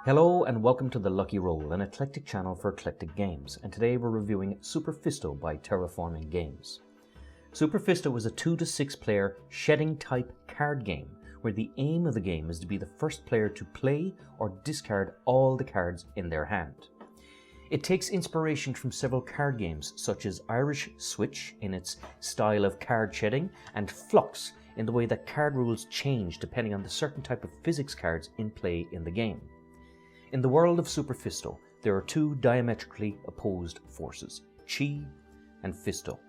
Hello and welcome to The Lucky Roll, an eclectic channel for eclectic games, and today we're reviewing Super Fisto by Terraforming Games. Super Fisto is a 2 to 6 player shedding type card game where the aim of the game is to be the first player to play or discard all the cards in their hand. It takes inspiration from several card games such as Irish Switch in its style of card shedding and Flux in the way that card rules change depending on the certain type of physics cards in play in the game. In the world of Super Fisto, there are two diametrically opposed forces, Chi and Fisto.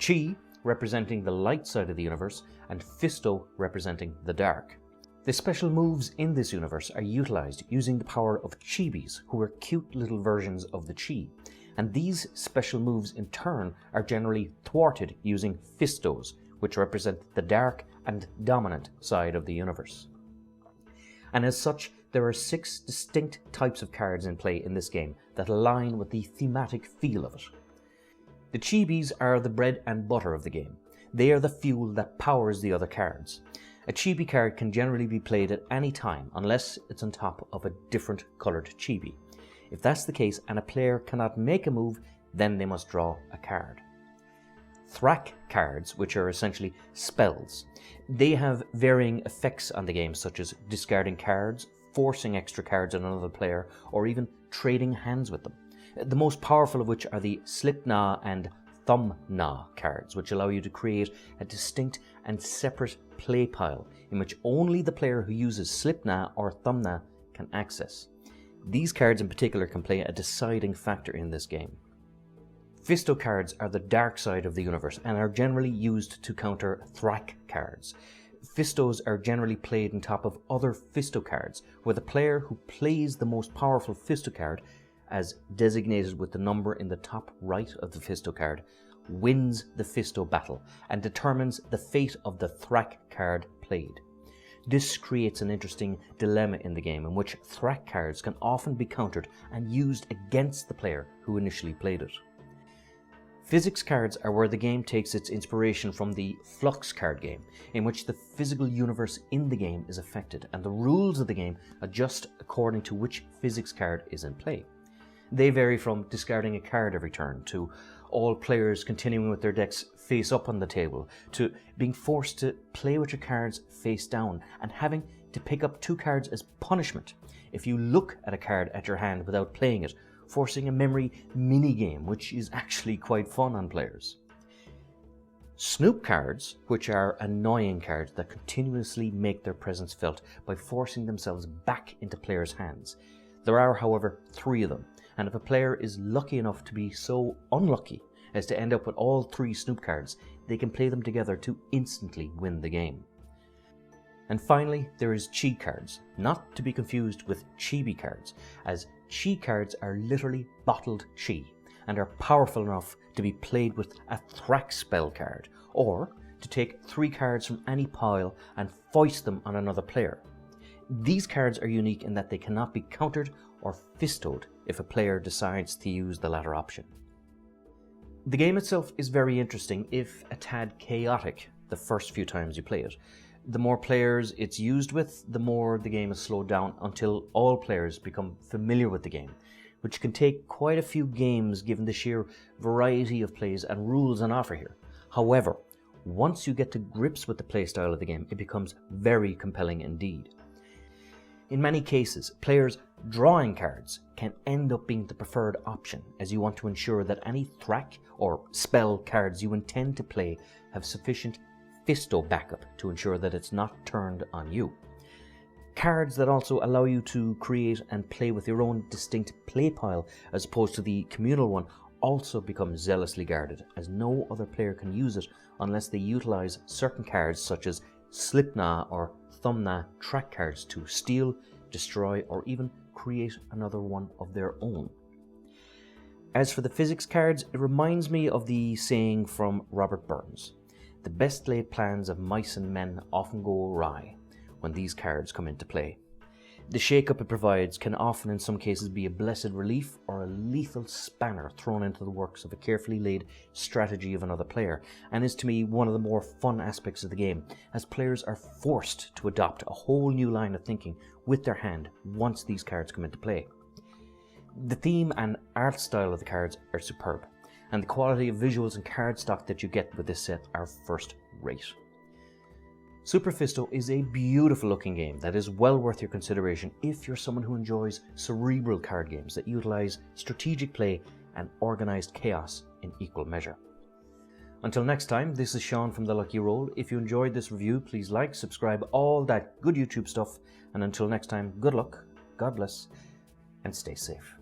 Chi representing the light side of the universe and Fisto representing the dark. The special moves in this universe are utilized using the power of Chibis, who are cute little versions of the Chi, and these special moves in turn are generally thwarted using Fistos, which represent the dark and dominant side of the universe. And as such, there are 6 distinct types of cards in play in this game that align with the thematic feel of it. The Chibis are the bread and butter of the game. They are the fuel that powers the other cards. A Chibi card can generally be played at any time unless it's on top of a different coloured Chibi. If that's the case and a player cannot make a move, then they must draw a card. Thrack Cards, which are essentially spells. They have varying effects on the game, such as discarding cards, forcing extra cards on another player, or even trading hands with them. The most powerful of which are the Slip Na and Thumb Na cards, which allow you to create a distinct and separate play pile in which only the player who uses Slip Na or Thumb Na can access. These cards in particular can play a deciding factor in this game. Fisto Cards are the dark side of the universe and are generally used to counter Thrack Cards. Fistos are generally played on top of other Fisto cards, where the player who plays the most powerful Fisto card, as designated with the number in the top right of the Fisto card, wins the Fisto battle and determines the fate of the Thrack card played. This creates an interesting dilemma in the game in which Thrack cards can often be countered and used against the player who initially played it. Physics cards are where the game takes its inspiration from the Flux card game, in which the physical universe in the game is affected and the rules of the game adjust according to which physics card is in play. They vary from discarding a card every turn, to all players continuing with their decks face up on the table, to being forced to play with your cards face down and having to pick up 2 cards as punishment if you look at a card at your hand without playing it, forcing a memory mini-game, which is actually quite fun on players. Snoop Cards, which are annoying cards that continuously make their presence felt by forcing themselves back into players' hands. There are, however, 3 of them, and if a player is lucky enough to be so unlucky as to end up with all 3 Snoop Cards, they can play them together to instantly win the game. And finally, there is Chi Cards, not to be confused with Chibi Cards, as Chi Cards are literally bottled Chi, and are powerful enough to be played with a Thrack spell card, or to take 3 cards from any pile and foist them on another player. These cards are unique in that they cannot be countered or fistoed if a player decides to use the latter option. The game itself is very interesting, if a tad chaotic, the first few times you play it. The more players it's used with, the more the game is slowed down until all players become familiar with the game, which can take quite a few games given the sheer variety of plays and rules on offer here. However, once you get to grips with the playstyle of the game, it becomes very compelling indeed. In many cases, players drawing cards can end up being the preferred option, as you want to ensure that any Thrack or spell cards you intend to play have sufficient Fisto backup to ensure that it's not turned on you. Cards that also allow you to create and play with your own distinct play pile as opposed to the communal one also become zealously guarded, as no other player can use it unless they utilize certain cards such as Slipknot or Thumbna track cards to steal, destroy, or even create another one of their own. As for the physics cards, it reminds me of the saying from Robert Burns: "The best laid plans of mice and men often go awry when these cards come into play." The shake-up it provides can often in some cases be a blessed relief or a lethal spanner thrown into the works of a carefully laid strategy of another player, and is to me one of the more fun aspects of the game, as players are forced to adopt a whole new line of thinking with their hand once these cards come into play. The theme and art style of the cards are superb, and the quality of visuals and card stock that you get with this set are first rate. Super Fisto is a beautiful looking game that is well worth your consideration if you're someone who enjoys cerebral card games that utilise strategic play and organised chaos in equal measure. Until next time, this is Sean from The Lucky Roll. If you enjoyed this review, please like, subscribe, all that good YouTube stuff, and until next time, good luck, God bless, and stay safe.